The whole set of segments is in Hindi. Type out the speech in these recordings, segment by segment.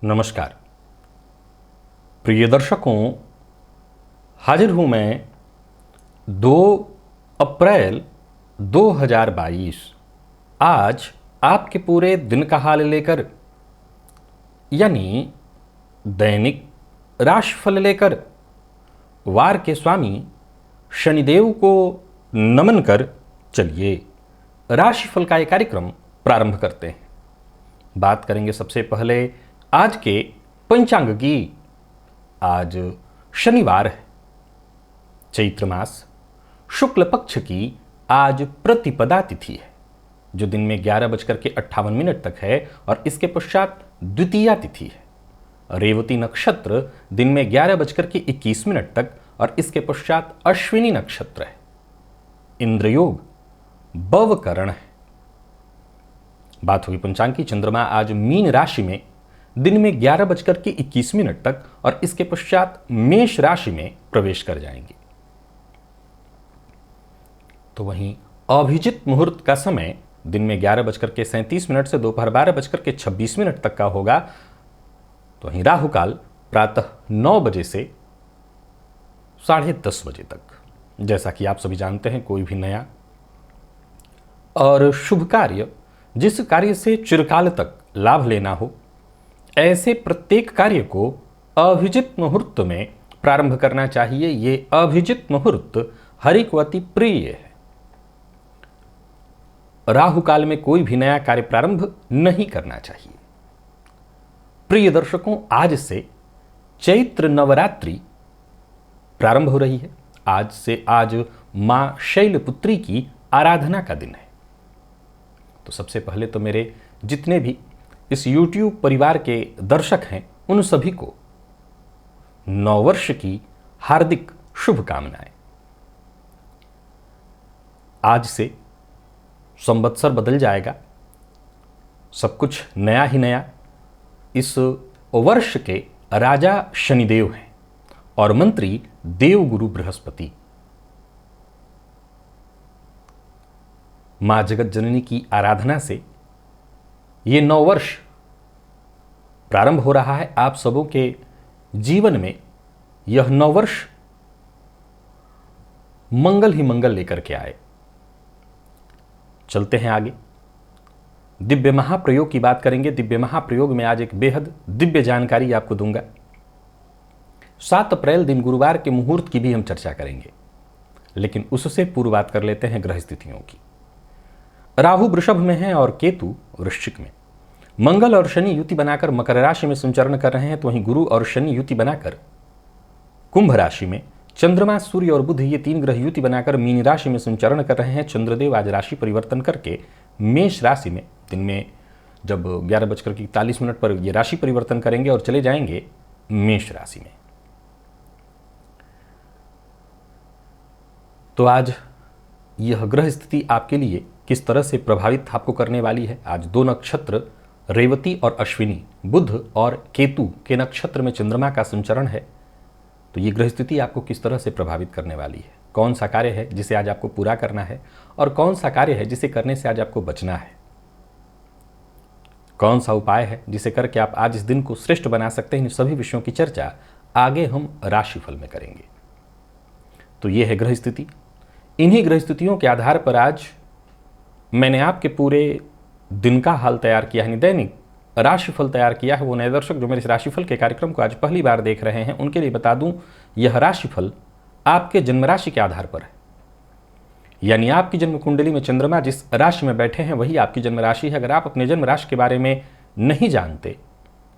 नमस्कार प्रिय दर्शकों, हाजिर हूँ मैं 2 अप्रैल 2022 आज आपके पूरे दिन का हाल लेकर, यानी दैनिक राशिफल लेकर वार के स्वामी शनिदेव को नमन कर चलिए राशिफल का ये कार्यक्रम प्रारंभ करते हैं। बात करेंगे सबसे पहले आज के पंचांग की। आज शनिवार है, चैत्र मास शुक्ल पक्ष की आज प्रतिपदा तिथि है, जो दिन में 11:58 तक है और इसके पश्चात द्वितीया तिथि है। रेवती नक्षत्र दिन में 11:21 तक और इसके पश्चात अश्विनी नक्षत्र है। इंद्रयोग बवकरण है। बात हुई पंचांग की। चंद्रमा आज मीन राशि में दिन में 11:21 तक और इसके पश्चात मेष राशि में प्रवेश कर जाएंगे। तो वहीं अभिजित मुहूर्त का समय दिन में 11:37 से दोपहर 12:26 तक का होगा। तो वहीं राहु काल प्रातः 9 बजे से 10:30 बजे तक। जैसा कि आप सभी जानते हैं, कोई भी नया और शुभ कार्य, जिस कार्य से चिरकाल तक लाभ लेना हो, ऐसे प्रत्येक कार्य को अभिजित मुहूर्त में प्रारंभ करना चाहिए। ये अभिजित मुहूर्त हरि को अति प्रिय है। राहु काल में कोई भी नया कार्य प्रारंभ नहीं करना चाहिए। प्रिय दर्शकों, आज से चैत्र नवरात्रि प्रारंभ हो रही है। आज से आज मां शैलपुत्री की आराधना का दिन है। तो सबसे पहले तो मेरे जितने भी इस YouTube परिवार के दर्शक हैं, उन सभी को नववर्ष की हार्दिक शुभकामनाएं। आज से संवत्सर बदल जाएगा, सब कुछ नया ही नया। इस वर्ष के राजा शनिदेव हैं और मंत्री देवगुरु बृहस्पति। मां जगत जननी की आराधना से ये नववर्ष प्रारंभ हो रहा है। आप सबों के जीवन में यह नववर्ष मंगल ही मंगल लेकर के आए। चलते हैं आगे। दिव्य महाप्रयोग की बात करेंगे। दिव्य महाप्रयोग में आज एक बेहद दिव्य जानकारी आपको दूंगा। 7 अप्रैल दिन गुरुवार के मुहूर्त की भी हम चर्चा करेंगे, लेकिन उससे पूर्व बात कर लेते हैं ग्रह स्थितियों की। राहु वृषभ में है और केतु वृश्चिक में। मंगल और शनि युति बनाकर मकर राशि में संचरण कर रहे हैं, तो वहीं गुरु और शनि युति बनाकर कुंभ राशि में, चंद्रमा, सूर्य और बुध ये 3 ग्रह युति बनाकर मीन राशि में संचरण कर रहे हैं। चंद्रदेव आज राशि परिवर्तन करके मेष राशि में दिन में जब 11:41 पर ये राशि परिवर्तन करेंगे और चले जाएंगे मेष राशि में। तो आज यह ग्रह स्थिति आपके लिए किस तरह से प्रभावित आपको करने वाली है। आज 2 नक्षत्र रेवती और अश्विनी, बुध और केतु के नक्षत्र में चंद्रमा का संचरण है। तो ये ग्रह स्थिति आपको किस तरह से प्रभावित करने वाली है, कौन सा कार्य है जिसे आज आपको पूरा करना है और कौन सा कार्य है जिसे करने से आज आपको बचना है, कौन सा उपाय है जिसे करके आप आज इस दिन को श्रेष्ठ बना सकते हैं। इन सभी विषयों की चर्चा आगे हम राशिफल में करेंगे। तो ये है ग्रह स्थिति। इन्हीं ग्रह स्थितियों के आधार पर आज मैंने आपके पूरे दिन का हाल तैयार किया है, यानी दैनिक राशिफल तैयार किया है। वो नए दर्शक जो मेरे इस राशिफल के कार्यक्रम को आज पहली बार देख रहे हैं, उनके लिए बता दूं, यह राशिफल आपके जन्म राशि के आधार पर है। यानी आपकी जन्म कुंडली में चंद्रमा जिस राशि में बैठे हैं वही आपकी जन्म राशि है। अगर आप अपने जन्म राशि के बारे में नहीं जानते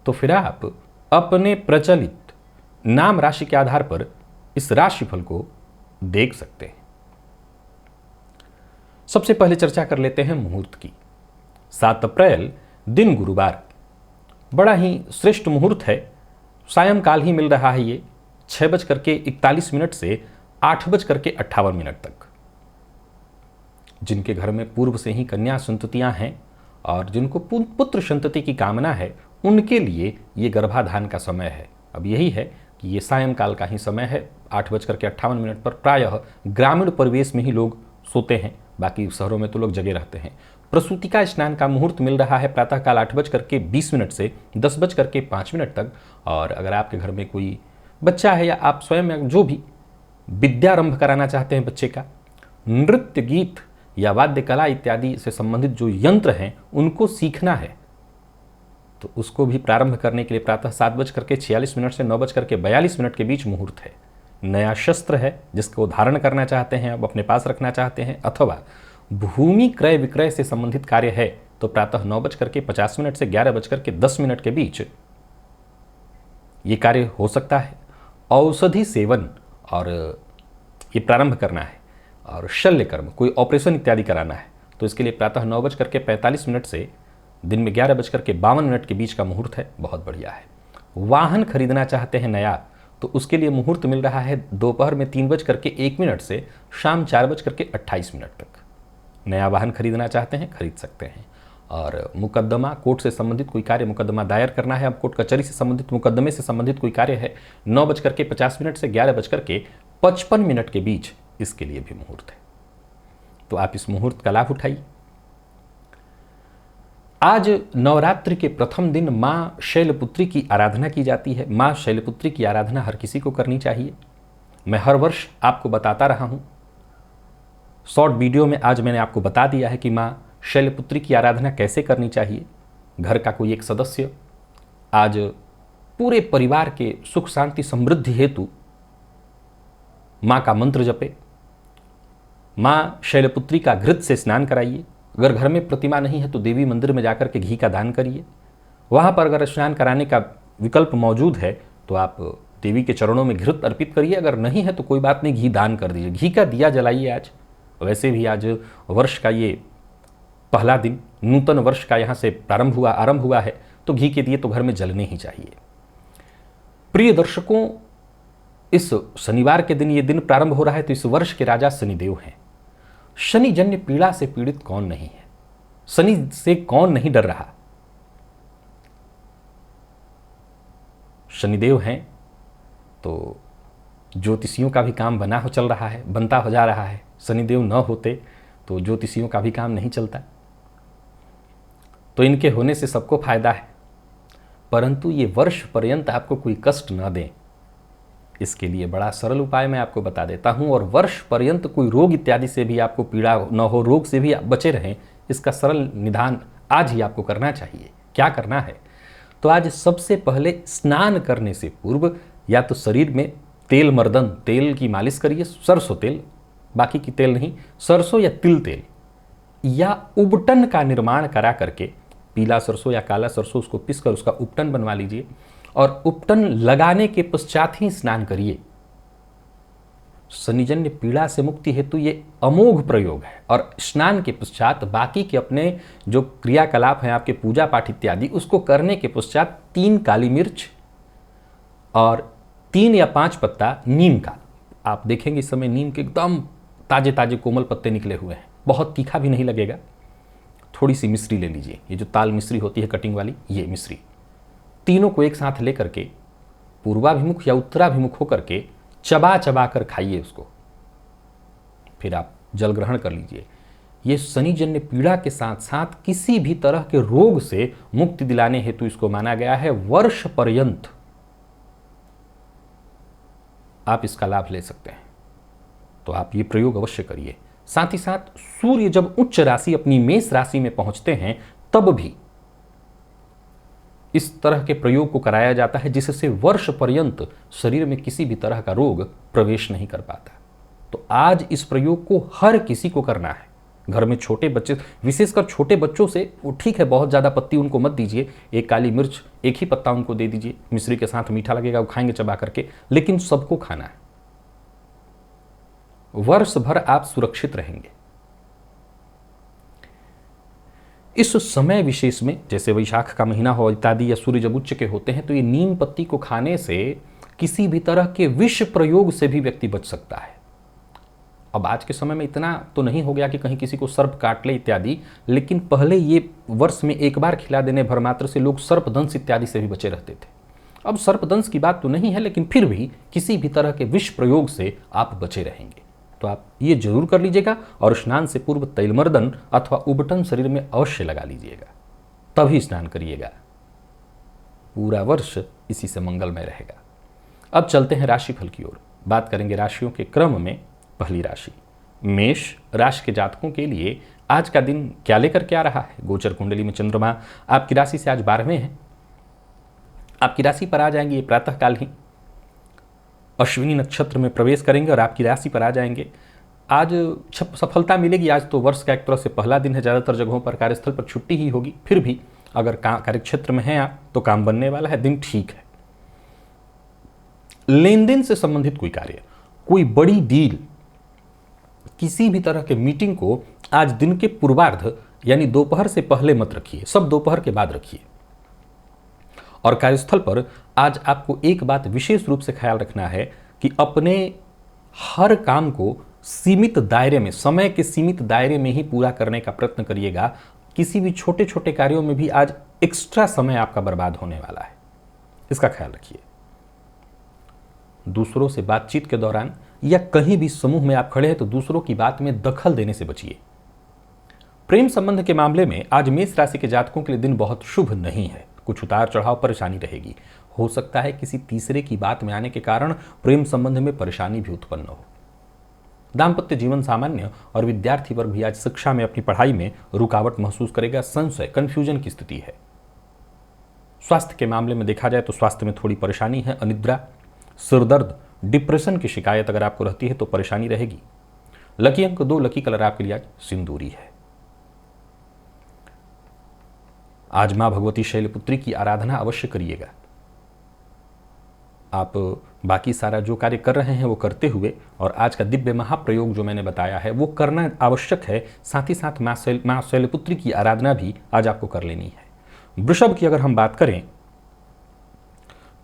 तो फिर आप अपने प्रचलित नाम राशि के आधार पर इस राशिफल को देख सकते हैं। सबसे पहले चर्चा कर लेते हैं मुहूर्त की। 7 अप्रैल दिन गुरुवार, बड़ा ही श्रेष्ठ मुहूर्त है। सायंकाल ही मिल रहा है ये 6:41 से 8:58 तक। जिनके घर में पूर्व से ही कन्या संततियां हैं और जिनको पुत्र संतति की कामना है, उनके लिए ये गर्भाधान का समय है। अब यही है कि ये सायंकाल का ही समय है। 8:58 पर प्रायः ग्रामीण परिवेश में ही लोग सोते हैं बाकी शहरों में तो लोग जगे रहते हैं। प्रसूतिका स्नान का मुहूर्त मिल रहा है प्रातःकाल 8:20 से 10:05 तक। और अगर आपके घर में कोई बच्चा है या आप स्वयं जो भी विद्यारंभ कराना चाहते हैं बच्चे का, नृत्य गीत या वाद्य कला इत्यादि से संबंधित जो यंत्र हैं उनको सीखना है, तो उसको भी प्रारंभ करने के लिए प्रातः 7:46 से 9:42 के बीच मुहूर्त है। नया शस्त्र है जिसको धारण करना चाहते हैं, अब अपने पास रखना चाहते हैं, अथवा भूमि क्रय विक्रय से संबंधित कार्य है तो प्रातः 9:50 से 11:10 के बीच ये कार्य हो सकता है। औषधि सेवन और ये प्रारंभ करना है, और शल्य कर्म कोई ऑपरेशन इत्यादि कराना है तो इसके लिए प्रातः 9:45 से दिन में 11:52 के बीच का मुहूर्त है, बहुत बढ़िया है। वाहन खरीदना चाहते हैं नया, तो उसके लिए मुहूर्त मिल रहा है दोपहर में 3:01 से शाम 4:28 तक। नया वाहन खरीदना चाहते हैं, खरीद सकते हैं। और मुकदमा, कोर्ट से संबंधित कोई कार्य, मुकदमा दायर करना है, अब कोर्ट कचहरी से संबंधित मुकदमे से संबंधित कोई कार्य है, 9:50 से 11:55 के बीच इसके लिए भी मुहूर्त है। तो आप इस मुहूर्त का लाभ उठाइए। आज नवरात्रि के प्रथम दिन माँ शैलपुत्री की आराधना की जाती है। माँ शैलपुत्री की आराधना हर किसी को करनी चाहिए। मैं हर वर्ष आपको बताता रहा हूँ, शॉर्ट वीडियो में आज मैंने आपको बता दिया है कि माँ शैलपुत्री की आराधना कैसे करनी चाहिए। घर का कोई एक सदस्य आज पूरे परिवार के सुख शांति समृद्धि हेतु माँ का मंत्र जपे, माँ शैलपुत्री का घृत से स्नान कराइए। अगर घर में प्रतिमा नहीं है तो देवी मंदिर में जाकर के घी का दान करिए। वहाँ पर अगर स्नान कराने का विकल्प मौजूद है तो आप देवी के चरणों में घृत अर्पित करिए, अगर नहीं है तो कोई बात नहीं, घी दान कर दीजिए, घी का दिया जलाइए। आज वैसे भी आज वर्ष का ये पहला दिन, नूतन वर्ष का यहाँ से आरंभ हुआ है, तो घी के दिए तो घर में जलने ही चाहिए। प्रिय दर्शकों, इस शनिवार के दिन ये दिन प्रारंभ हो रहा है तो इस वर्ष के राजा शनिदेव हैं। शनि जन्य पीड़ा से पीड़ित कौन नहीं है, शनि से कौन नहीं डर रहा। शनिदेव हैं तो ज्योतिषियों का भी काम बनता हो जा रहा है। शनिदेव न होते तो ज्योतिषियों का भी काम नहीं चलता, तो इनके होने से सबको फायदा है। परंतु ये वर्ष पर्यंत आपको कोई कष्ट न दें, इसके लिए बड़ा सरल उपाय मैं आपको बता देता हूं। और वर्ष पर्यंत कोई रोग इत्यादि से भी आपको पीड़ा न हो, रोग से भी आप बचे रहें, इसका सरल निदान आज ही आपको करना चाहिए। क्या करना है, तो आज सबसे पहले स्नान करने से पूर्व या तो शरीर में तेल, मर्दन तेल की मालिश करिए, सरसों तेल, बाकी की तेल नहीं, सरसों या तिल तेल, या उबटन का निर्माण करा करके, पीला सरसों या काला सरसों उसको पीसकर उसका उपटन बनवा लीजिए और उपटन लगाने के पश्चात ही स्नान करिए। शनिजन्य पीड़ा से मुक्ति हेतु ये अमोघ प्रयोग है। और स्नान के पश्चात बाकी के अपने जो क्रियाकलाप हैं आपके पूजा पाठ इत्यादि, उसको करने के पश्चात 3 काली मिर्च और 3 या 5 पत्ता नीम का, आप देखेंगे इस समय नीम के एकदम ताजे ताजे कोमल पत्ते निकले हुए हैं, बहुत तीखा भी नहीं लगेगा। थोड़ी सी मिश्री ले लीजिए, ये जो ताल मिश्री होती है कटिंग वाली, ये मिश्री, तीनों को एक साथ लेकर के पूर्वाभिमुख या उत्तराभिमुख होकर के चबा चबा कर खाइए उसको, फिर आप जल ग्रहण कर लीजिए। ये शनिजन्य पीड़ा के साथ साथ किसी भी तरह के रोग से मुक्ति दिलाने हेतु इसको माना गया है। वर्ष पर्यंत आप इसका लाभ ले सकते हैं, तो आप ये प्रयोग अवश्य करिए। साथ ही साथ सूर्य जब उच्च राशि अपनी मेष राशि में पहुंचते हैं तब भी इस तरह के प्रयोग को कराया जाता है, जिससे वर्ष पर्यंत शरीर में किसी भी तरह का रोग प्रवेश नहीं कर पाता। तो आज इस प्रयोग को हर किसी को करना है। घर में छोटे बच्चे, विशेषकर छोटे बच्चों से, वो ठीक है बहुत ज़्यादा पत्ती उनको मत दीजिए, एक काली मिर्च, एक ही पत्ता उनको दे दीजिए, मिश्री के साथ मीठा लगेगा, वो खाएंगे चबा करके, लेकिन सबको खाना है। वर्ष भर आप सुरक्षित रहेंगे। इस समय विशेष में, जैसे वैशाख का महीना हो इत्यादि, या सूर्य जब उच्च के होते हैं, तो ये नीम पत्ती को खाने से किसी भी तरह के विष प्रयोग से भी व्यक्ति बच सकता है। अब आज के समय में इतना तो नहीं हो गया कि कहीं किसी को सर्प काट ले इत्यादि, लेकिन पहले ये वर्ष में एक बार खिला देने भर मात्र से लोग सर्पदंश इत्यादि से भी बचे रहते थे। अब सर्पदंश की बात तो नहीं है, लेकिन फिर भी किसी भी तरह के विष प्रयोग से आप बचे रहेंगे। तो आप ये जरूर कर लीजिएगा और स्नान से पूर्व तैलमर्दन अथवा उबटन शरीर में अवश्य लगा लीजिएगा, तभी स्नान करिएगा। पूरा वर्ष इसी से मंगलमय रहेगा। अब चलते हैं राशिफल की ओर। बात करेंगे राशियों के क्रम में। पहली राशि मेष राशि के जातकों के लिए आज का दिन क्या लेकर के आ रहा है। गोचर कुंडली में चंद्रमा आपकी राशि से आज 12वें हैं, आपकी राशि पर आ जाएंगे ये प्रातःकाल ही, अश्विनी नक्षत्र में प्रवेश करेंगे और आपकी राशि पर आ जाएंगे। आज सफलता मिलेगी। आज तो वर्ष का एक तरह से पहला दिन है, ज़्यादातर जगहों पर कार्यस्थल पर छुट्टी ही होगी, फिर भी अगर कार्यक्षेत्र में हैं आप तो काम बनने वाला है, दिन ठीक है। लेन देन से संबंधित कोई कार्य, कोई बड़ी डील, किसी भी तरह के मीटिंग को आज दिन के पूर्वार्ध यानी दोपहर से पहले मत रखिए, सब दोपहर के बाद रखिए। और कार्यस्थल पर आज आपको एक बात विशेष रूप से ख्याल रखना है कि अपने हर काम को सीमित दायरे में, समय के सीमित दायरे में ही पूरा करने का प्रयत्न करिएगा। किसी भी छोटे छोटे कार्यों में भी आज एक्स्ट्रा समय आपका बर्बाद होने वाला है, इसका ख्याल रखिए। दूसरों से बातचीत के दौरान या कहीं भी समूह में आप खड़े हैं तो दूसरों की बात में दखल देने से बचिए। प्रेम संबंध के मामले में आज मेष राशि के जातकों के लिए दिन बहुत शुभ नहीं है। कुछ उतार चढ़ाव, परेशानी रहेगी। हो सकता है किसी तीसरे की बात में आने के कारण प्रेम संबंध में परेशानी भी उत्पन्न हो। दाम्पत्य जीवन सामान्य और विद्यार्थी वर्ग भी आज शिक्षा में, अपनी पढ़ाई में रुकावट महसूस करेगा। संशय, कंफ्यूजन की स्थिति है। स्वास्थ्य के मामले में देखा जाए तो स्वास्थ्य में थोड़ी परेशानी है। अनिद्रा, सिरदर्द, डिप्रेशन की शिकायत अगर आपको रहती है तो परेशानी रहेगी। लकी अंक 2, लकी कलर आपके लिए आज सिंदूरी है। आज मां भगवती शैलपुत्री की आराधना अवश्य करिएगा। आप बाकी सारा जो कार्य कर रहे हैं वो करते हुए और आज का दिव्य महाप्रयोग जो मैंने बताया है वो करना आवश्यक है। साथ ही साथ मां शैलपुत्री की आराधना भी आज आपको कर लेनी है। वृषभ की अगर हम बात करें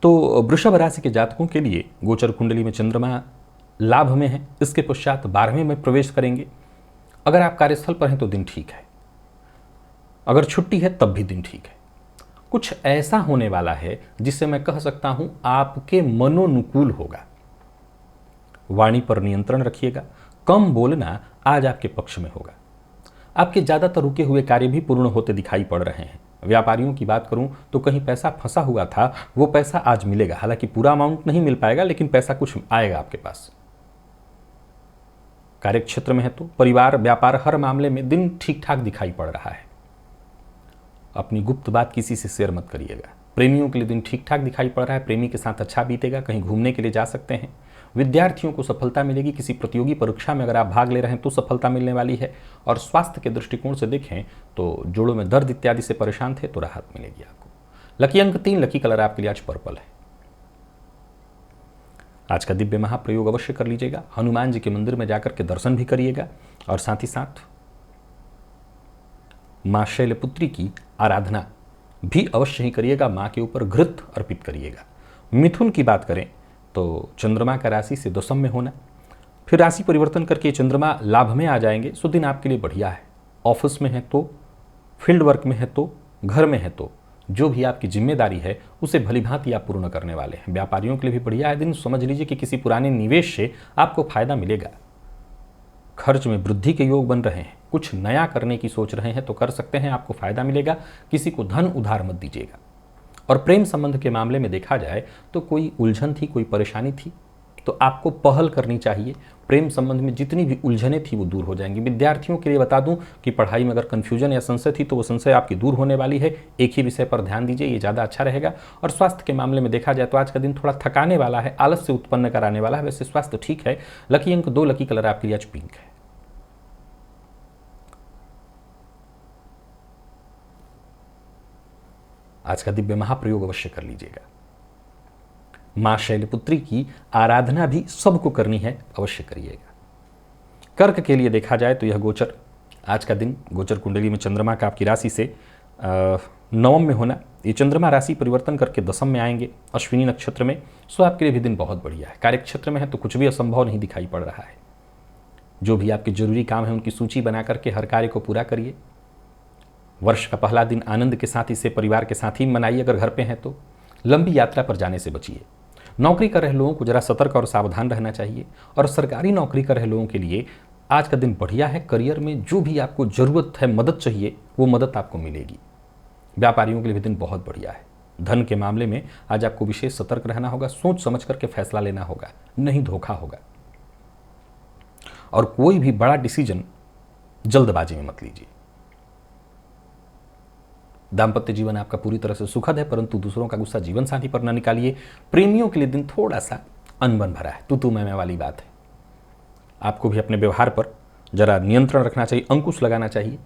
तो वृषभ राशि के जातकों के लिए गोचर कुंडली में चंद्रमा लाभ में है, इसके पश्चात 12वें में प्रवेश करेंगे। अगर आप कार्यस्थल पर हैं तो दिन ठीक है, अगर छुट्टी है तब भी दिन ठीक है। कुछ ऐसा होने वाला है जिससे मैं कह सकता हूं आपके मनोनुकूल होगा। वाणी पर नियंत्रण रखिएगा। कम बोलना आज आपके पक्ष में होगा। आपके ज्यादातर रुके हुए कार्य भी पूर्ण होते दिखाई पड़ रहे हैं। व्यापारियों की बात करूं तो कहीं पैसा फंसा हुआ था, वो पैसा आज मिलेगा। हालांकि पूरा अमाउंट नहीं मिल पाएगा, लेकिन पैसा कुछ आएगा आपके पास। कार्यक्षेत्र में है तो परिवार, व्यापार, हर मामले में दिन ठीक ठाक दिखाई पड़ रहा है। अपनी गुप्त बात किसी से शेयर मत करिएगा। प्रेमियों के लिए दिन ठीक ठाक दिखाई पड़ रहा है। प्रेमी के साथ अच्छा बीतेगा। कहीं घूमने के लिए जा सकते हैं। विद्यार्थियों को सफलता मिलेगी। किसी प्रतियोगी परीक्षा में अगर आप भाग ले रहे हैं तो सफलता मिलने वाली है। और स्वास्थ्य के दृष्टिकोण से देखें तो जोड़ों में दर्द इत्यादि से परेशान थे तो राहत मिलेगी आपको। लकी अंक 3, लकी कलर आपके लिए आज पर्पल है। आज का दिव्य महाप्रयोग अवश्य कर लीजिएगा। हनुमान जी के मंदिर में जाकर के दर्शन भी करिएगा और साथ ही साथ मां शैलपुत्री की आराधना भी अवश्य ही करिएगा। मां के ऊपर घृत अर्पित करिएगा। मिथुन की बात करें तो चंद्रमा का राशि से दशम में होना, फिर राशि परिवर्तन करके चंद्रमा लाभ में आ जाएंगे। सो दिन आपके लिए बढ़िया है। ऑफिस में है तो, फील्ड वर्क में है तो, घर में है तो, जो भी आपकी जिम्मेदारी है उसे भलीभांति आप पूर्ण करने वाले हैं। व्यापारियों के लिए भी बढ़िया है दिन। समझ लीजिए कि किसी पुराने निवेश से आपको फायदा मिलेगा। खर्च में वृद्धि के योग बन रहे हैं। कुछ नया करने की सोच रहे हैं तो कर सकते हैं, आपको फायदा मिलेगा। किसी को धन उधार मत दीजिएगा। और प्रेम संबंध के मामले में देखा जाए तो कोई उलझन थी, कोई परेशानी थी तो आपको पहल करनी चाहिए। प्रेम संबंध में जितनी भी उलझनें थी वो दूर हो जाएंगी। विद्यार्थियों के लिए बता दूं कि पढ़ाई में अगर कन्फ्यूजन या संशय थी तो वो संशय आपकी दूर होने वाली है। एक ही विषय पर ध्यान दीजिए, ये ज़्यादा अच्छा रहेगा। और स्वास्थ्य के मामले में देखा जाए तो आज का दिन थोड़ा थकाने वाला है, आलस से उत्पन्न कराने वाला है। वैसे स्वास्थ्य ठीक है। लकी अंक 2, लकी कलर आपके लिए आज पिंक है। आज का दिव्य महाप्रयोग अवश्य कर लीजिएगा। मां शैलपुत्री की आराधना भी सबको करनी है, अवश्य करिएगा। कर्क के लिए देखा जाए तो यह गोचर, आज का दिन गोचर कुंडली में चंद्रमा का आपकी राशि से 9वें में होना, ये चंद्रमा राशि परिवर्तन करके 10वें में आएंगे अश्विनी नक्षत्र में। सो आपके लिए भी दिन बहुत बढ़िया है। कार्यक्षेत्र में है तो कुछ भी असंभव नहीं दिखाई पड़ रहा है। जो भी आपके जरूरी काम है उनकी सूची बना करके हर कार्य को पूरा करिए। वर्ष का पहला दिन आनंद के साथ इसे परिवार के साथ ही मनाइए। अगर घर पे हैं तो लंबी यात्रा पर जाने से बचिए। नौकरी कर रहे लोगों को जरा सतर्क और सावधान रहना चाहिए। और सरकारी नौकरी कर रहे लोगों के लिए आज का दिन बढ़िया है। करियर में जो भी आपको ज़रूरत है, मदद चाहिए, वो मदद आपको मिलेगी। व्यापारियों के लिए भी दिन बहुत बढ़िया है। धन के मामले में आज आपको विशेष सतर्क रहना होगा, सोच समझ करके फैसला लेना होगा, नहीं धोखा होगा। और कोई भी बड़ा डिसीजन जल्दबाजी में मत लीजिए। दाम्पत्य जीवन आपका पूरी तरह से सुखद है, परंतु दूसरों का गुस्सा जीवन साथी पर न निकालिए। प्रेमियों के लिए दिन थोड़ा सा अनबन भरा है, तू मैं वाली बात है। आपको भी अपने व्यवहार पर जरा नियंत्रण रखना चाहिए, अंकुश लगाना चाहिए,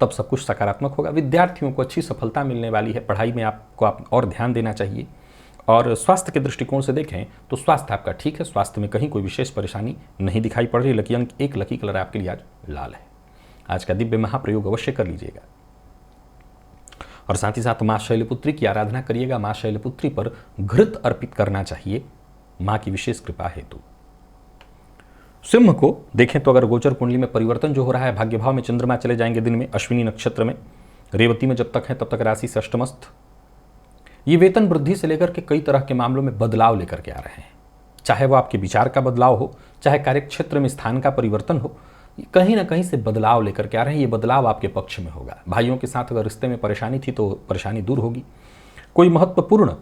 तब सब कुछ सकारात्मक होगा। विद्यार्थियों को अच्छी सफलता मिलने वाली है, पढ़ाई में आपको और ध्यान देना चाहिए। और स्वास्थ्य के दृष्टिकोण से देखें तो स्वास्थ्य आपका ठीक है, स्वास्थ्य में कहीं कोई विशेष परेशानी नहीं दिखाई पड़ रही। लकी अंक 1, लकी कलर आपके लिए आज लाल है। आज का दिव्य महाप्रयोग अवश्य कर लीजिएगा। और साथ ही साथ माँ शैलपुत्री की आराधना करिएगा। माँ शैलपुत्री पर घृत अर्पित करना चाहिए, माँ की विशेष कृपा हेतु। सिंह को देखें तो अगर गोचर कुंडली में परिवर्तन जो हो रहा है, भाग्य भाव में चंद्रमा चले जाएंगे दिन में, अश्विनी नक्षत्र में, रेवती में जब तक है तब तक राशि से अष्टमस्थ। ये वेतन वृद्धि से लेकर के कई तरह के मामलों में बदलाव लेकर के आ रहे हैं। चाहे वो आपके विचार का बदलाव हो, चाहे कार्यक्षेत्र में स्थान का परिवर्तन हो, कहीं ना कहीं से बदलाव लेकर के आ रहे हैं। ये बदलाव आपके पक्ष में होगा। भाइयों के साथ अगर रिश्ते में परेशानी थी तो परेशानी दूर होगी। कोई महत्वपूर्ण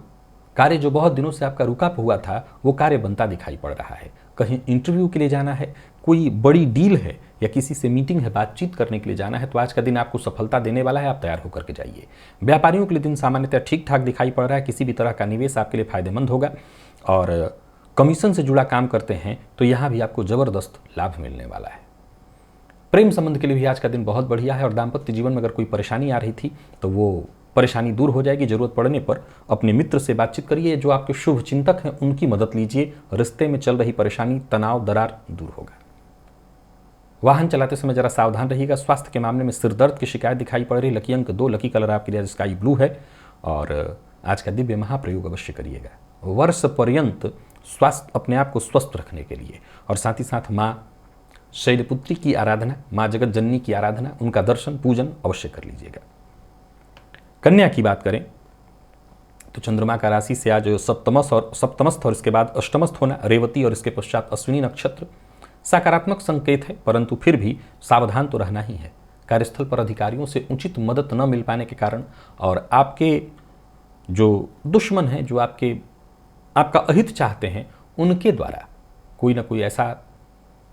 कार्य जो बहुत दिनों से आपका रुका हुआ था, वो कार्य बनता दिखाई पड़ रहा है। कहीं इंटरव्यू के लिए जाना है, कोई बड़ी डील है, या किसी से मीटिंग है, बातचीत करने के लिए जाना है, तो आज का दिन आपको सफलता देने वाला है। आप तैयार होकर के जाइए। व्यापारियों के लिए दिन सामान्यतः ठीक ठाक दिखाई पड़ रहा है। किसी भी तरह का निवेश आपके लिए फायदेमंद होगा। और कमीशन से जुड़ा काम करते हैं तो यहाँ भी आपको जबरदस्त लाभ मिलने वाला है। प्रेम संबंध के लिए भी आज का दिन बहुत बढ़िया है। और दाम्पत्य जीवन में अगर कोई परेशानी आ रही थी तो वो परेशानी दूर हो जाएगी। जरूरत पड़ने पर अपने मित्र से बातचीत करिए, जो आपके शुभ चिंतक हैं उनकी मदद लीजिए। रिश्ते में चल रही परेशानी, तनाव, दरार दूर होगा। वाहन चलाते समय जरा सावधान रहिएगा। स्वास्थ्य के मामले में सिर दर्द की शिकायत दिखाई पड़ रही। लकी अंक 2, लकी कलर आपके लिए स्काई ब्लू है। और आज का दिव्य महाप्रयोग अवश्य करिएगा, वर्ष पर्यंत स्वास्थ्य अपने आप को स्वस्थ रखने के लिए। और साथ ही साथ माँ शैलपुत्री की आराधना, माँ जगत जननी की आराधना, उनका दर्शन पूजन अवश्य कर लीजिएगा। कन्या की बात करें तो चंद्रमा का राशि से आज सप्तमस्थ और इसके बाद अष्टमस्थ होना, रेवती और इसके पश्चात अश्विनी नक्षत्र सकारात्मक संकेत है, परंतु फिर भी सावधान तो रहना ही है। कार्यस्थल पर अधिकारियों से उचित मदद न मिल पाने के कारण और आपके जो दुश्मन हैं, जो आपका अहित चाहते हैं, उनके द्वारा कोई ना कोई ऐसा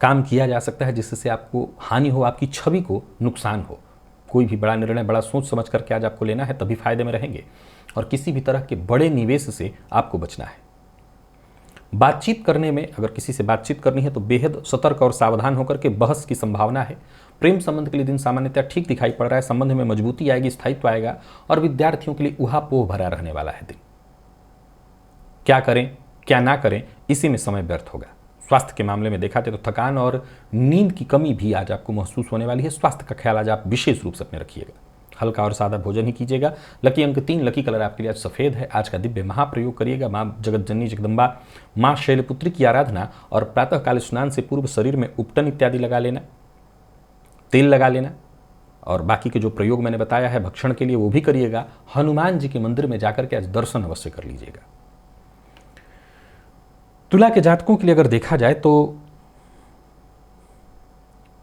काम किया जा सकता है जिससे आपको हानि हो, आपकी छवि को नुकसान हो। कोई भी बड़ा निर्णय बड़ा सोच समझ करके आज आपको लेना है, तभी फायदे में रहेंगे। और किसी भी तरह के बड़े निवेश से आपको बचना है। बातचीत करने में अगर किसी से बातचीत करनी है तो बेहद सतर्क और सावधान होकर के बहस की संभावना है। प्रेम संबंध के लिए दिन सामान्यतः ठीक दिखाई पड़ रहा है। संबंध में मजबूती आएगी, स्थायित्व आएगा। और विद्यार्थियों के लिए उहापोह भरा रहने वाला है दिन। क्या करें क्या ना करें, इसी में समय व्यर्थ होगा। स्वास्थ्य के मामले में देखा जाए तो थकान और नींद की कमी भी आज आपको महसूस होने वाली है। स्वास्थ्य का ख्याल आज आप विशेष रूप से अपने रखिएगा। हल्का और सादा भोजन ही कीजिएगा। लकी अंक 3, लकी कलर आपके लिए आज सफ़ेद है। आज का दिव्य महाप्रयोग करिएगा। माँ जगत जननी जगदम्बा, माँ शैलपुत्री की आराधना। और प्रातःकाल स्नान से पूर्व शरीर में उपटन इत्यादि लगा लेना, तेल लगा लेना। और बाकी के जो प्रयोग मैंने बताया है भक्षण के लिए, वो भी करिएगा। हनुमान जी के मंदिर में जाकर के आज दर्शन अवश्य कर लीजिएगा। तुला के जातकों के लिए अगर देखा जाए तो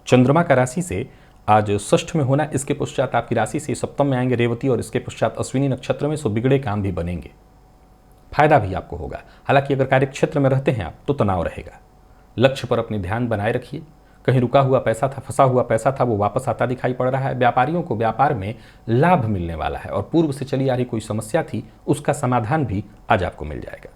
चंद्रमा का राशि से आज षष्ठ में होना, इसके पश्चात आपकी राशि से सप्तम में आएंगे रेवती और इसके पश्चात अश्विनी नक्षत्र में। सो बिगड़े काम भी बनेंगे, फायदा भी आपको होगा। हालांकि अगर कार्य क्षेत्र में रहते हैं आप तो तनाव रहेगा। लक्ष्य पर अपने ध्यान बनाए रखिए। कहीं रुका हुआ पैसा था, फंसा हुआ पैसा था, वो वापस आता दिखाई पड़ रहा है। व्यापारियों को व्यापार में लाभ मिलने वाला है। और पूर्व से चली आ रही कोई समस्या थी, उसका समाधान भी आज आपको मिल जाएगा।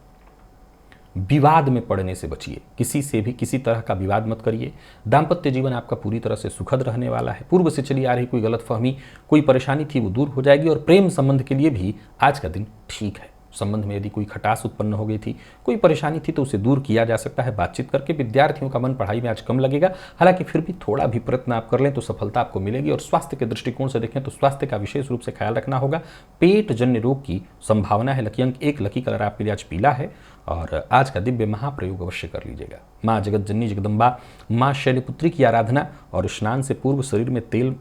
विवाद में पड़ने से बचिए। किसी से भी किसी तरह का विवाद मत करिए। दाम्पत्य जीवन आपका पूरी तरह से सुखद रहने वाला है। पूर्व से चली आ रही कोई गलतफहमी, कोई परेशानी थी, वो दूर हो जाएगी। और प्रेम संबंध के लिए भी आज का दिन ठीक है। संबंध में यदि कोई खटास उत्पन्न हो गई थी, कोई परेशानी थी, तो उसे दूर किया जा सकता है बातचीत करके। विद्यार्थियों का मन पढ़ाई में आज कम लगेगा। हालांकि फिर भी थोड़ा भी प्रयत्न आप कर लें तो सफलता आपको मिलेगी। और स्वास्थ्य के दृष्टिकोण से देखें तो स्वास्थ्य का विशेष रूप से ख्याल रखना होगा। पेट जन्य रोग की संभावना है। लकी अंक 1, लकी कलर आपके लिए आज पीला है। और आज का दिव्य महाप्रयोग अवश्य कर लीजिएगा। माँ जगत जननी जगदम्बा, माँ शैलपुत्री की आराधना। और स्नान से पूर्व शरीर में तेल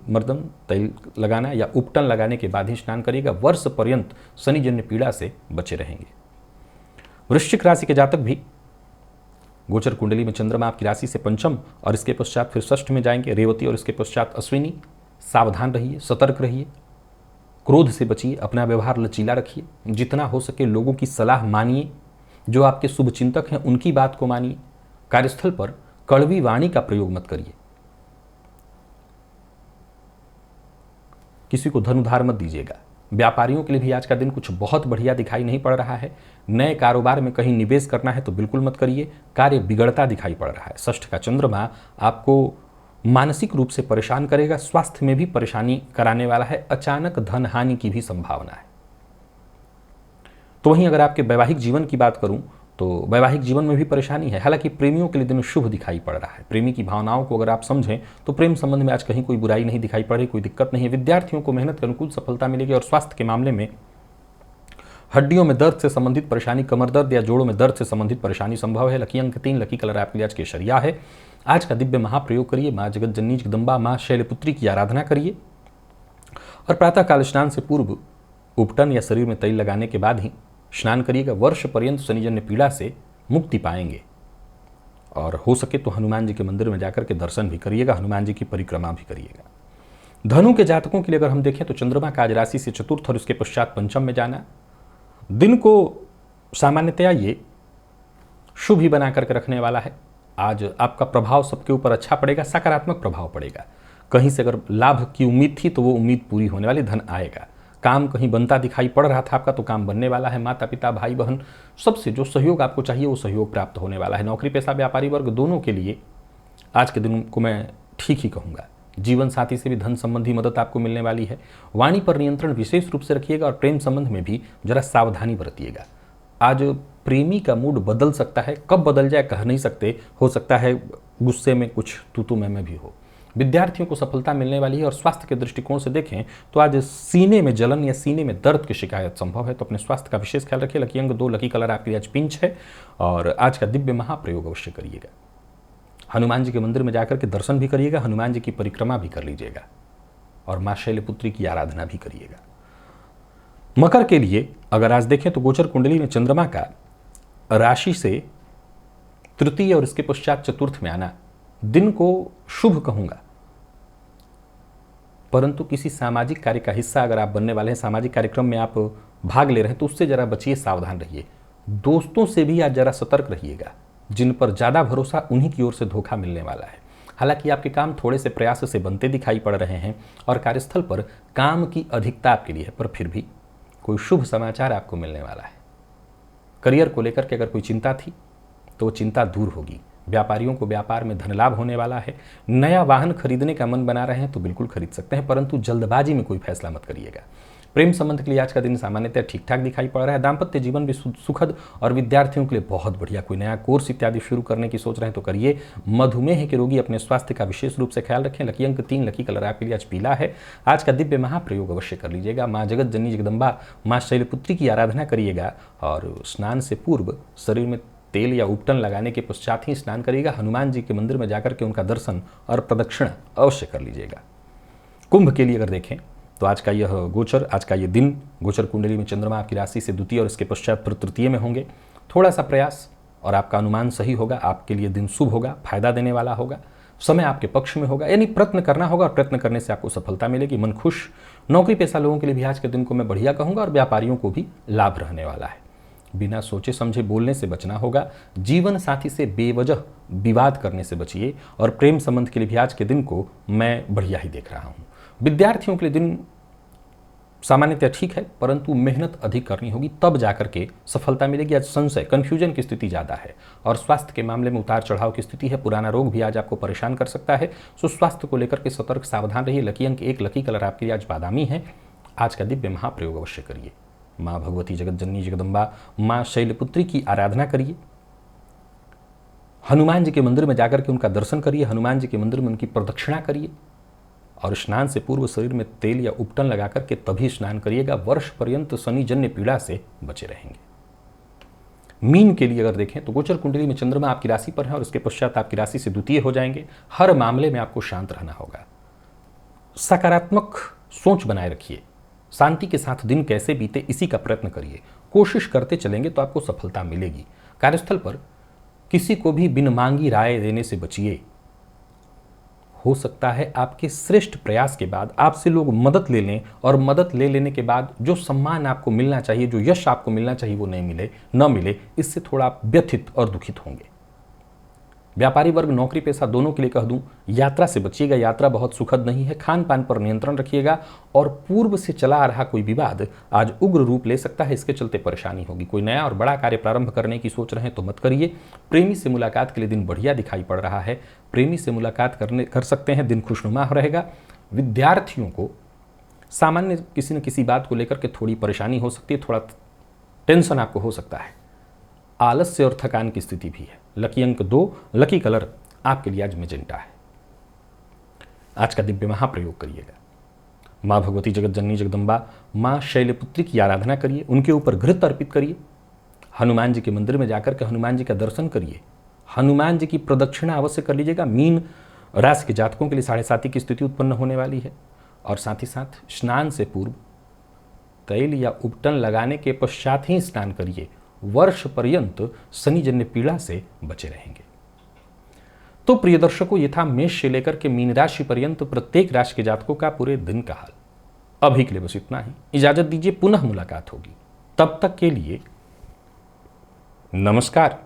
लगाना या उपटन लगाने के बाद ही स्नान करिएगा। वर्ष पर्यंत शनिजन्य पीड़ा से बचे रहेंगे। वृश्चिक राशि के जातक भी गोचर कुंडली में चंद्रमा आपकी राशि से पंचम और इसके पश्चात फिर षष्ठ में जाएंगे, रेवती और इसके पश्चात अश्विनी। सावधान रहिए, सतर्क रहिए, क्रोध से बचिए, अपना व्यवहार लचीला रखिए, जितना हो सके लोगों की सलाह मानिए, जो आपके शुभ चिंतक हैं उनकी बात को मानिए। कार्यस्थल पर कड़वी वाणी का प्रयोग मत करिए, किसी को धन उधार मत दीजिएगा। व्यापारियों के लिए भी आज का दिन कुछ बहुत बढ़िया दिखाई नहीं पड़ रहा है। नए कारोबार में कहीं निवेश करना है तो बिल्कुल मत करिए, कार्य बिगड़ता दिखाई पड़ रहा है। षष्ठ का चंद्रमा आपको मानसिक रूप से परेशान करेगा, स्वास्थ्य में भी परेशानी कराने वाला है, अचानक धन हानि की भी संभावना है। तो वहीं अगर आपके वैवाहिक जीवन की बात करूं तो वैवाहिक जीवन में भी परेशानी है। हालांकि प्रेमियों के लिए दिन शुभ दिखाई पड़ रहा है। प्रेमी की भावनाओं को अगर आप समझें तो प्रेम संबंध में आज कहीं कोई बुराई नहीं दिखाई पड़ रही, कोई दिक्कत नहीं है। विद्यार्थियों को मेहनत के अनुकूल सफलता मिलेगी और स्वास्थ्य के मामले में हड्डियों में दर्द से संबंधित परेशानी, कमर दर्द या जोड़ों में दर्द से संबंधित परेशानी संभव है। लकी अंक 3, लकी कलर आपके लिए आज केसरिया है। आज का दिव्य महाप्रयोग करिए, माँ जगत जननी जगदम्बा माँ शैलपुत्री की आराधना करिए और प्रातःकाल स्नान से पूर्व उपटन या शरीर में तेल लगाने के बाद ही स्नान करिएगा। वर्ष पर्यंत शनिजन्य पीड़ा से मुक्ति पाएंगे और हो सके तो हनुमान जी के मंदिर में जाकर के दर्शन भी करिएगा, हनुमान जी की परिक्रमा भी करिएगा। धनु के जातकों के लिए अगर हम देखें तो चंद्रमा का आज राशि से चतुर्थ और उसके पश्चात पंचम में जाना दिन को सामान्यतया ये शुभ ही बना करके रखने वाला है। आज आपका प्रभाव सबके ऊपर अच्छा पड़ेगा, सकारात्मक प्रभाव पड़ेगा। कहीं से अगर लाभ की उम्मीद थी तो वो उम्मीद पूरी होने वाली, धन आएगा। काम कहीं बनता दिखाई पड़ रहा था आपका तो काम बनने वाला है। माता पिता भाई बहन सबसे जो सहयोग आपको चाहिए वो सहयोग प्राप्त होने वाला है। नौकरी पेशा व्यापारी वर्ग दोनों के लिए आज के दिन को मैं ठीक ही कहूँगा। जीवन साथी से भी धन संबंधी मदद आपको मिलने वाली है। वाणी पर नियंत्रण विशेष रूप से रखिएगा और प्रेम संबंध में भी जरा सावधानी बरतिएगा। आज प्रेमी का मूड बदल सकता है, कब बदल जाए कह नहीं सकते। हो सकता है गुस्से में कुछ तू मैं भी हो। विद्यार्थियों को सफलता मिलने वाली है और स्वास्थ्य के दृष्टिकोण से देखें तो आज सीने में जलन या सीने में दर्द की शिकायत संभव है, तो अपने स्वास्थ्य का विशेष ख्याल रखिए। लकी अंक 2, लकी कलर आपके लिए आज पिंच है और आज का दिव्य महाप्रयोग अवश्य करिएगा। हनुमान जी के मंदिर में जाकर के दर्शन भी करिएगा, हनुमान जी की परिक्रमा भी कर लीजिएगा और माँ शैलपुत्री की आराधना भी करिएगा। मकर के लिए अगर आज देखें तो गोचर कुंडली में चंद्रमा का राशि से तृतीय और इसके पश्चात चतुर्थ में आना दिन को शुभ कहूंगा, परंतु किसी सामाजिक कार्य का हिस्सा अगर आप बनने वाले हैं, सामाजिक कार्यक्रम में आप भाग ले रहे हैं तो उससे जरा बचिए, सावधान रहिए। दोस्तों से भी आज जरा सतर्क रहिएगा, जिन पर ज़्यादा भरोसा उन्हीं की ओर से धोखा मिलने वाला है। हालांकि आपके काम थोड़े से प्रयास से बनते दिखाई पड़ रहे हैं और कार्यस्थल पर काम की अधिकता आपके लिए है, पर फिर भी कोई शुभ समाचार आपको मिलने वाला है। करियर को लेकर के अगर कोई चिंता थी तो वो चिंता दूर होगी। व्यापारियों को व्यापार में धन लाभ होने वाला है। नया वाहन खरीदने का मन बना रहे हैं तो बिल्कुल खरीद सकते हैं, परंतु जल्दबाजी में कोई फैसला मत करिएगा। प्रेम संबंध के लिए आज का दिन सामान्यतः ठीक ठाक दिखाई पड़ रहा है। दाम्पत्य जीवन भी सुखद और विद्यार्थियों के लिए बहुत बढ़िया। कोई नया कोर्स इत्यादि शुरू करने की सोच रहे हैं तो करिए। मधुमेह के रोगी अपने स्वास्थ्य का विशेष रूप से ख्याल रखें। लकी अंक 3, लकी कलर आपके लिए आज पीला है। आज का दिव्य महाप्रयोग अवश्य कर लीजिएगा। माँ जगत जननी जगदम्बा माँ शैलपुत्री की आराधना करिएगा और स्नान से पूर्व शरीर में तेल या उपटन लगाने के पश्चात ही स्नान करिएगा। हनुमान जी के मंदिर में जाकर के उनका दर्शन और प्रदक्षिणा अवश्य कर लीजिएगा। कुंभ के लिए अगर देखें तो आज का यह गोचर, आज का यह दिन गोचर कुंडली में चंद्रमा आपकी राशि से द्वितीय और इसके पश्चात फिर तृतीय में होंगे। थोड़ा सा प्रयास और आपका अनुमान सही होगा, आपके लिए दिन शुभ होगा, फायदा देने वाला होगा, समय आपके पक्ष में होगा। यानी प्रयत्न करना होगा और प्रयत्न करने से आपको सफलता मिलेगी। मन खुश। नौकरी पेशा लोगों के लिए भी आज के दिन को मैं बढ़िया कहूँगा और व्यापारियों को भी लाभ रहने वाला है। बिना सोचे समझे बोलने से बचना होगा। जीवन साथी से बेवजह विवाद करने से बचिए और प्रेम संबंध के लिए भी आज के दिन को मैं बढ़िया ही देख रहा हूँ। विद्यार्थियों के लिए दिन सामान्यतः ठीक है, परंतु मेहनत अधिक करनी होगी, तब जाकर के सफलता मिलेगी। आज संशय, कंफ्यूजन की स्थिति ज़्यादा है और स्वास्थ्य के मामले में उतार चढ़ाव की स्थिति है। पुराना रोग भी आज आपको परेशान कर सकता है, सो स्वास्थ्य को लेकर के सतर्क सावधान रहिए। लकी अंक 1, लकी कलर आपके लिए आज बादामी है। आज का दिव्य महाप्रयोग अवश्य करिए। माँ भगवती जगत जननी जगदम्बा माँ शैलपुत्री की आराधना करिए। हनुमान जी के मंदिर में जाकर के उनका दर्शन करिए। हनुमान जी के मंदिर में उनकी प्रदक्षिणा करिए और स्नान से पूर्व शरीर में तेल या उपटन लगा करके तभी स्नान करिएगा। वर्ष पर्यंत शनिजन्य पीड़ा से बचे रहेंगे। मीन के लिए अगर देखें तो गोचर कुंडली में चंद्रमा आपकी राशि पर है और उसके पश्चात आपकी राशि से द्वितीय हो जाएंगे। हर मामले में आपको शांत रहना होगा, सकारात्मक सोच बनाए रखिए, शांति के साथ दिन कैसे बीते इसी का प्रयत्न करिए। कोशिश करते चलेंगे तो आपको सफलता मिलेगी। कार्यस्थल पर किसी को भी बिन मांगी राय देने से बचिए। हो सकता है आपके श्रेष्ठ प्रयास के बाद आपसे लोग मदद ले लें और मदद ले लेने के बाद जो सम्मान आपको मिलना चाहिए, जो यश आपको मिलना चाहिए वो नहीं मिले, इससे थोड़ा आप व्यथित और दुखित होंगे। व्यापारी वर्ग, नौकरी पेशा दोनों के लिए कह दूं, यात्रा से बचिएगा। यात्रा बहुत सुखद नहीं है। खान पान पर नियंत्रण रखिएगा और पूर्व से चला आ रहा कोई विवाद आज उग्र रूप ले सकता है, इसके चलते परेशानी होगी। कोई नया और बड़ा कार्य प्रारंभ करने की सोच रहे हैं तो मत करिए। प्रेमी से मुलाकात के लिए दिन बढ़िया दिखाई पड़ रहा है। प्रेमी से मुलाकात कर सकते हैं, दिन खुशनुमा रहेगा। विद्यार्थियों को सामान्य किसी न किसी बात को लेकर के थोड़ी परेशानी हो सकती है, थोड़ा टेंशन आपको हो सकता है। आलस्य और थकान की स्थिति भी है। लकी अंक 2, लकी कलर आपके लिए आज मैजेंटा है। आज का दिव्य महाप्रयोग करिएगा। माँ भगवती जगत जननी जगदम्बा, माँ शैलपुत्री की आराधना करिए, उनके ऊपर घृत अर्पित करिए। हनुमान जी के मंदिर में जाकर के हनुमान जी का दर्शन करिए। हनुमान जी की प्रदक्षिणा अवश्य कर लीजिएगा। मीन राशि के जातकों के लिए 7.5 की स्थिति उत्पन्न होने वाली है। और साथ ही साथ स्नान से पूर्व तैल या उपटन लगाने के पश्चात ही स्नान करिए। वर्ष पर्यंत शनिजन्य पीड़ा से बचे रहेंगे। तो प्रिय दर्शकों, ये था मेष से लेकर के मीन राशि पर्यंत प्रत्येक राशि के जातकों का पूरे दिन का हाल। अभी के लिए बस इतना ही। इजाजत दीजिए, पुनः मुलाकात होगी। तब तक के लिए नमस्कार।